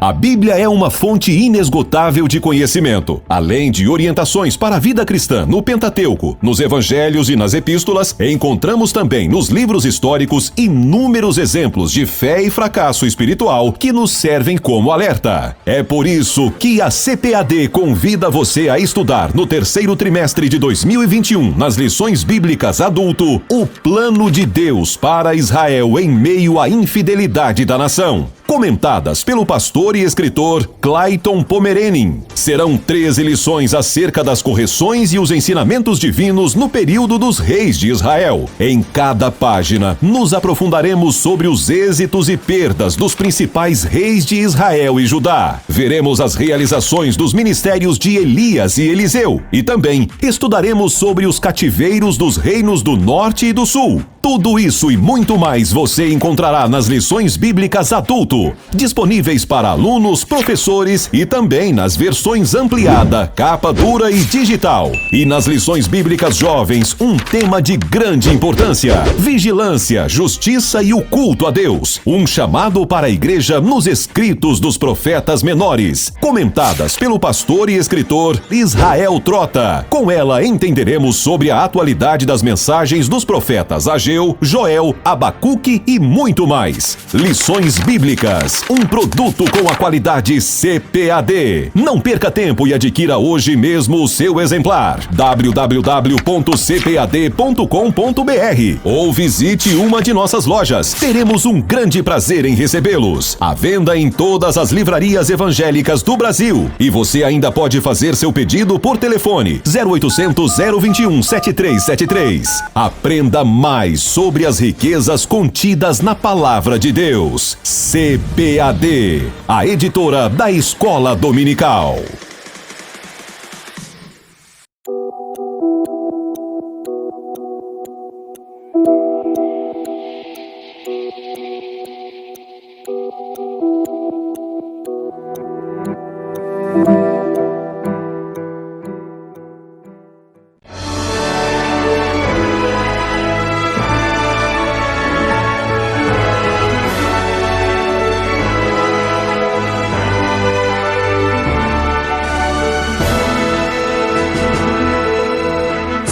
A Bíblia é uma fonte inesgotável de conhecimento. Além de orientações para a vida cristã no Pentateuco, nos Evangelhos e nas Epístolas, encontramos também nos livros históricos inúmeros exemplos de fé e fracasso espiritual que nos servem como alerta. É por isso que a CPAD convida você a estudar no terceiro trimestre de 2021, nas lições bíblicas adulto, o plano de Deus para Israel em meio à infidelidade da nação. Comentadas pelo pastor e escritor Clayton Pomerenin. Serão 13 lições acerca das correções e os ensinamentos divinos no período dos reis de Israel. Em cada página, nos aprofundaremos sobre os êxitos e perdas dos principais reis de Israel e Judá. Veremos as realizações dos ministérios de Elias e Eliseu. E também estudaremos sobre os cativeiros dos reinos do Norte e do Sul. Tudo isso e muito mais você encontrará nas lições bíblicas adulto, disponíveis para alunos, professores e também nas versões ampliada, capa dura e digital. E nas lições bíblicas jovens, um tema de grande importância: vigilância, justiça e o culto a Deus. Um chamado para a igreja nos escritos dos profetas menores, comentadas pelo pastor e escritor Israel Trota. Com ela entenderemos sobre a atualidade das mensagens dos profetas Ageu, Joel, Abacuque e muito mais. Lições Bíblicas, um produto com a qualidade CPAD. Não perca tempo e adquira hoje mesmo o seu exemplar. www.cpad.com.br ou visite uma de nossas lojas. Teremos um grande prazer em recebê-los. À venda em todas as livrarias evangélicas do Brasil. E você ainda pode fazer seu pedido por telefone 0800 021 7373. Aprenda mais sobre as riquezas contidas na Palavra de Deus. CPAD, a editora da Escola Dominical.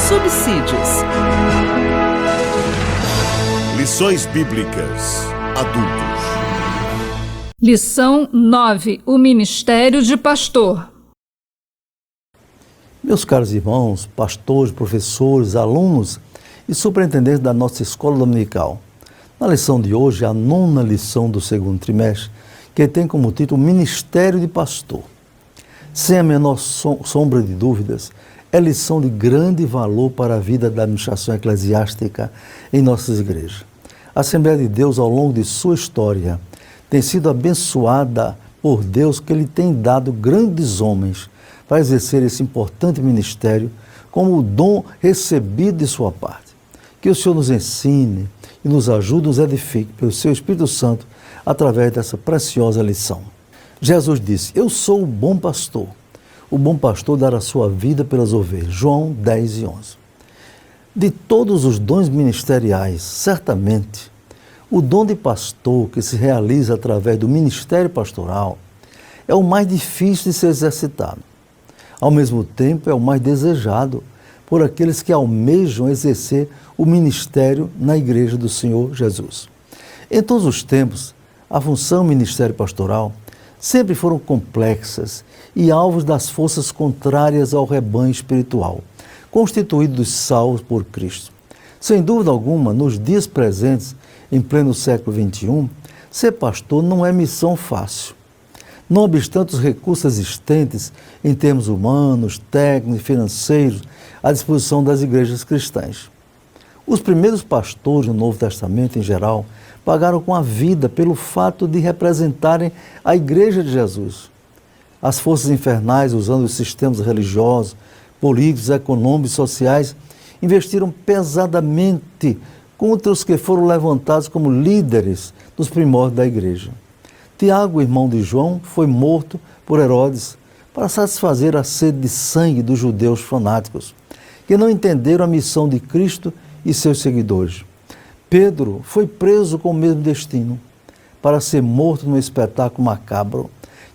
Subsídios. Lições Bíblicas Adultos. Lição 9. O Ministério de Pastor. Meus caros irmãos, pastores, professores, alunos e superintendentes da nossa escola dominical, na lição de hoje, a 9ª lição do segundo trimestre, que tem como título Ministério de Pastor. Sem a menor sombra de dúvidas, é lição de grande valor para a vida da administração eclesiástica em nossas igrejas. A Assembleia de Deus, ao longo de sua história, tem sido abençoada por Deus, que Ele tem dado grandes homens para exercer esse importante ministério como o dom recebido de sua parte. Que o Senhor nos ensine e nos ajude, nos edifique pelo seu Espírito Santo através dessa preciosa lição. Jesus disse: eu sou o bom pastor. O bom pastor dará a sua vida pelas ovelhas. João 10 e 11. De todos os dons ministeriais, certamente, o dom de pastor que se realiza através do ministério pastoral é o mais difícil de ser exercitado. Ao mesmo tempo, é o mais desejado por aqueles que almejam exercer o ministério na igreja do Senhor Jesus. Em todos os tempos, a função ministério pastoral sempre foram complexas e alvos das forças contrárias ao rebanho espiritual, constituído dos salvos por Cristo. Sem dúvida alguma, nos dias presentes, em pleno século XXI, ser pastor não é missão fácil. Não obstante os recursos existentes em termos humanos, técnicos e financeiros à disposição das igrejas cristãs. Os primeiros pastores no Novo Testamento, em geral, pagaram com a vida pelo fato de representarem a Igreja de Jesus. As forças infernais, usando os sistemas religiosos, políticos, econômicos e sociais, investiram pesadamente contra os que foram levantados como líderes dos primórdios da Igreja. Tiago, irmão de João, foi morto por Herodes para satisfazer a sede de sangue dos judeus fanáticos, que não entenderam a missão de Cristo e seus seguidores. Pedro foi preso com o mesmo destino, para ser morto num espetáculo macabro,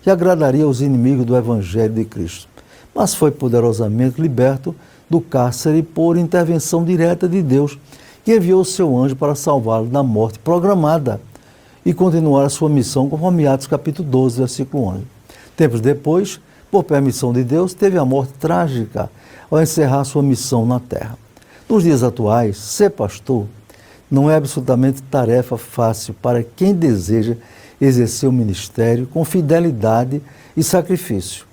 que agradaria aos inimigos do Evangelho de Cristo, mas foi poderosamente liberto do cárcere por intervenção direta de Deus, que enviou o seu anjo para salvá-lo da morte programada e continuar a sua missão, conforme Atos capítulo 12, versículo 11. Tempos depois, por permissão de Deus, teve a morte trágica ao encerrar sua missão na terra. Nos dias atuais, ser pastor não é absolutamente tarefa fácil para quem deseja exercer o ministério com fidelidade e sacrifício.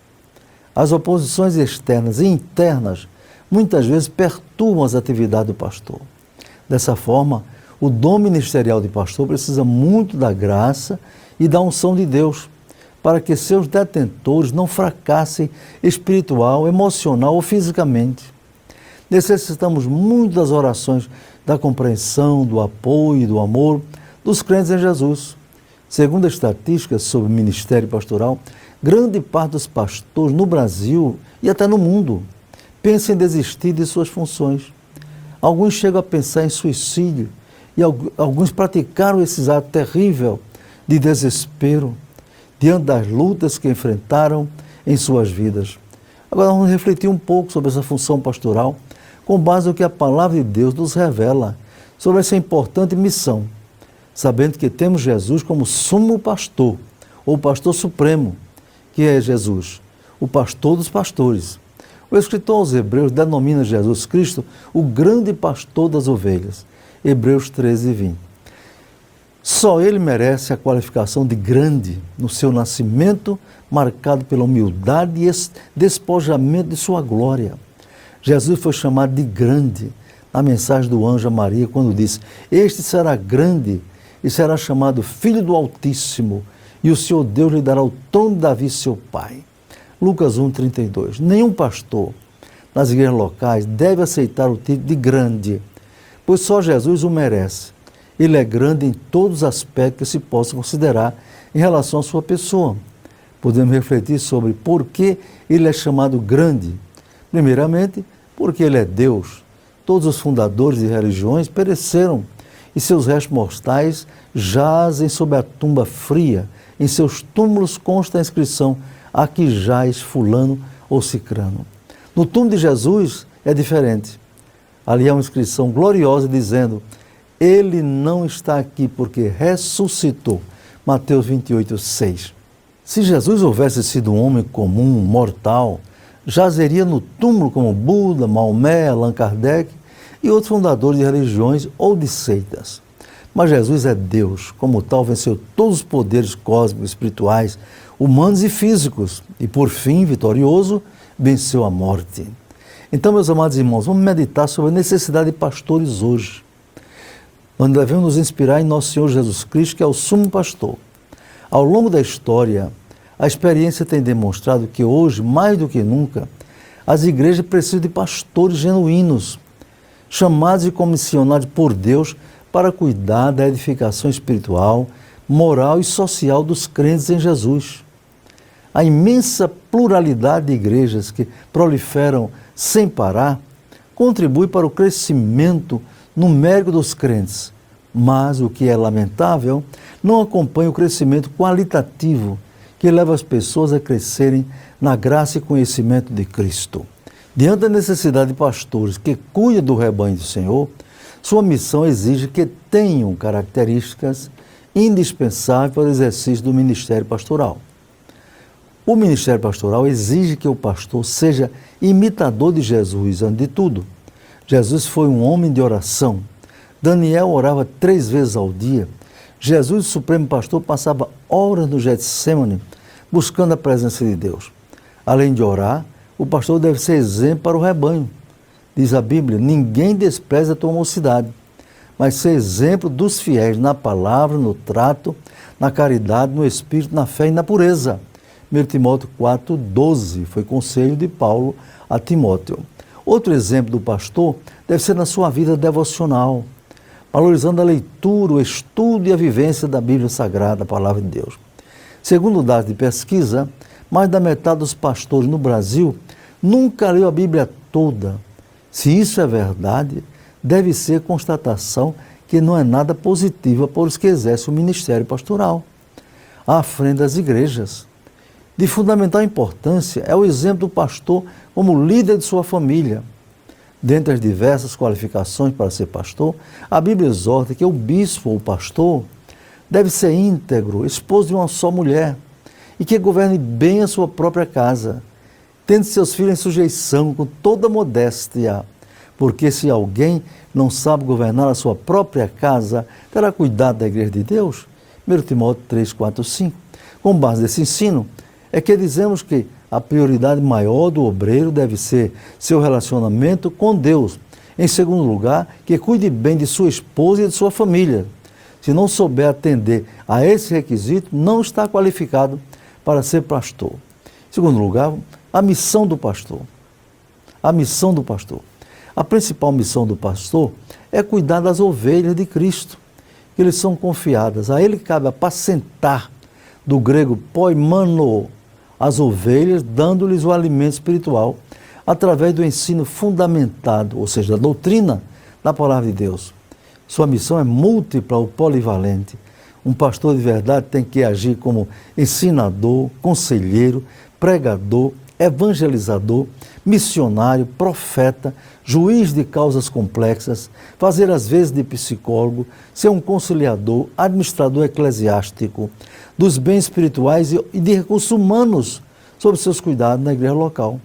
As oposições externas e internas muitas vezes perturbam as atividades do pastor. Dessa forma, o dom ministerial de pastor precisa muito da graça e da unção de Deus, para que seus detentores não fracassem espiritual, emocional ou fisicamente. Necessitamos muito das orações, da compreensão, do apoio e do amor dos crentes em Jesus. Segundo as estatísticas sobre o ministério pastoral, grande parte dos pastores no Brasil e até no mundo pensam em desistir de suas funções. Alguns chegam a pensar em suicídio e alguns praticaram esse ato terrível de desespero diante das lutas que enfrentaram em suas vidas. Agora vamos refletir um pouco sobre essa função pastoral com base no que a palavra de Deus nos revela sobre essa importante missão, sabendo que temos Jesus como sumo pastor, ou pastor supremo, que é Jesus, o pastor dos pastores. O escritor aos Hebreus denomina Jesus Cristo o grande pastor das ovelhas. Hebreus 13, 20. Só ele merece a qualificação de grande no seu nascimento, marcado pela humildade e despojamento de sua glória. Jesus foi chamado de grande na mensagem do anjo a Maria, quando disse: este será grande e será chamado Filho do Altíssimo, e o Senhor Deus lhe dará o trono de Davi, seu pai. Lucas 1, 32. Nenhum pastor nas igrejas locais deve aceitar o título de grande, pois só Jesus o merece. Ele é grande em todos os aspectos que se possa considerar em relação à sua pessoa. Podemos refletir sobre por que ele é chamado grande. Primeiramente, porque ele é Deus. Todos os fundadores de religiões pereceram e seus restos mortais jazem sob a tumba fria. Em seus túmulos consta a inscrição: aqui jaz fulano ou cicrano. No túmulo de Jesus é diferente. Ali há uma inscrição gloriosa dizendo: ele não está aqui porque ressuscitou. Mateus 28, 6. Se Jesus houvesse sido um homem comum, mortal, jazeria no túmulo como Buda, Maomé, Allan Kardec e outros fundadores de religiões ou de seitas. Mas Jesus é Deus, como tal venceu todos os poderes cósmicos, espirituais, humanos e físicos, e por fim, vitorioso, venceu a morte. Então, meus amados irmãos, vamos meditar sobre a necessidade de pastores hoje. Nós devemos nos inspirar em nosso Senhor Jesus Cristo, que é o sumo pastor. Ao longo da história, a experiência tem demonstrado que hoje, mais do que nunca, as igrejas precisam de pastores genuínos, chamados e comissionados por Deus para cuidar da edificação espiritual, moral e social dos crentes em Jesus. A imensa pluralidade de igrejas que proliferam sem parar contribui para o crescimento numérico dos crentes, mas o que é lamentável, não acompanha o crescimento qualitativo que leva as pessoas a crescerem na graça e conhecimento de Cristo. Diante da necessidade de pastores que cuidem do rebanho do Senhor, sua missão exige que tenham características indispensáveis para o exercício do ministério pastoral. O ministério pastoral exige que o pastor seja imitador de Jesus, antes de tudo. Jesus foi um homem de oração. Daniel orava 3 vezes ao dia. Jesus, o Supremo Pastor, passava horas no Getsêmani buscando a presença de Deus. Além de orar, o pastor deve ser exemplo para o rebanho. Diz a Bíblia: ninguém despreza a tua mocidade, mas ser exemplo dos fiéis na palavra, no trato, na caridade, no espírito, na fé e na pureza. 1 Timóteo 4, 12 foi conselho de Paulo a Timóteo. Outro exemplo do pastor deve ser na sua vida devocional, valorizando a leitura, o estudo e a vivência da Bíblia Sagrada, a Palavra de Deus. Segundo dados de pesquisa, mais da metade dos pastores no Brasil nunca leu a Bíblia toda. Se isso é verdade, deve ser constatação que não é nada positiva para os que exercem o ministério pastoral, à frente das igrejas. De fundamental importância é o exemplo do pastor como líder de sua família. Dentre as diversas qualificações para ser pastor, a Bíblia exorta que o bispo ou pastor deve ser íntegro, esposo de uma só mulher, e que governe bem a sua própria casa, tendo seus filhos em sujeição com toda modéstia, porque se alguém não sabe governar a sua própria casa, terá cuidado da igreja de Deus? 1 Timóteo 3, 4, 5. Com base nesse ensino, é que dizemos que a prioridade maior do obreiro deve ser seu relacionamento com Deus. Em segundo lugar, que cuide bem de sua esposa e de sua família. Se não souber atender a esse requisito, não está qualificado para ser pastor. Em segundo lugar, a missão do pastor. A missão do pastor. A principal missão do pastor é cuidar das ovelhas de Cristo, que lhes são confiadas. A ele cabe apacentar, do grego poimano, as ovelhas, dando-lhes o alimento espiritual, através do ensino fundamentado, ou seja, da doutrina da palavra de Deus. Sua missão é múltipla ou polivalente. Um pastor de verdade tem que agir como ensinador, conselheiro, pregador, evangelizador, missionário, profeta, juiz de causas complexas, fazer às vezes de psicólogo, ser um conciliador, administrador eclesiástico, dos bens espirituais e de recursos humanos sob seus cuidados na igreja local.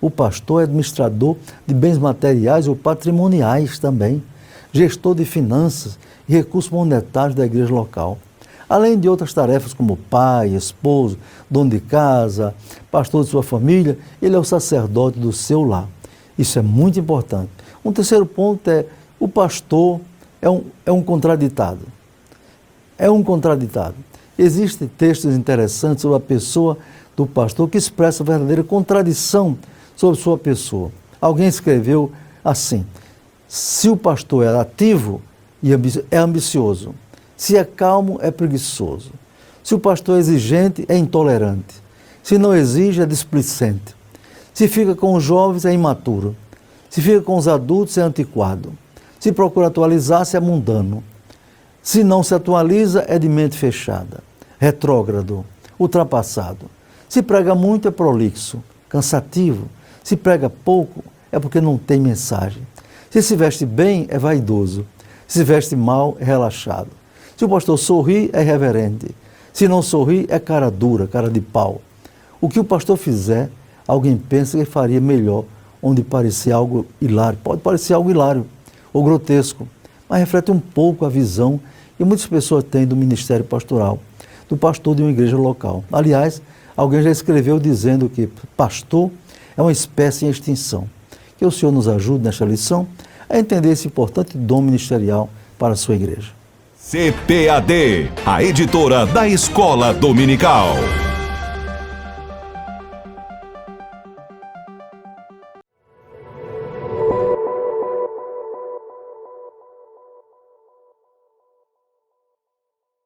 O pastor é administrador de bens materiais ou patrimoniais também, gestor de finanças e recursos monetários da igreja local. Além de outras tarefas como pai, esposo, dono de casa, pastor de sua família, ele é o sacerdote do seu lar. Isso é muito importante. Um terceiro ponto é, o pastor é um contraditado. É um contraditado. Existem textos interessantes sobre a pessoa do pastor que expressam a verdadeira contradição sobre sua pessoa. Alguém escreveu assim: se o pastor é ativo, é ambicioso. Se é calmo, é preguiçoso. Se o pastor é exigente, é intolerante. Se não exige, é displicente. Se fica com os jovens, é imaturo. Se fica com os adultos, é antiquado. Se procura atualizar-se, é mundano. Se não se atualiza, é de mente fechada, retrógrado, ultrapassado. Se prega muito, é prolixo, cansativo. Se prega pouco, é porque não tem mensagem. Se veste bem, é vaidoso. Se veste mal, é relaxado. Se o pastor sorri, é reverente. Se não sorri, é cara dura, cara de pau. O que o pastor fizer, alguém pensa que faria melhor, onde parecer algo hilário. Pode parecer algo hilário ou grotesco, mas reflete um pouco a visão que muitas pessoas têm do ministério pastoral, do pastor de uma igreja local. Aliás, alguém já escreveu dizendo que pastor é uma espécie em extinção. Que o Senhor nos ajude nesta lição a entender esse importante dom ministerial para a sua igreja. CPAD, a editora da Escola Dominical.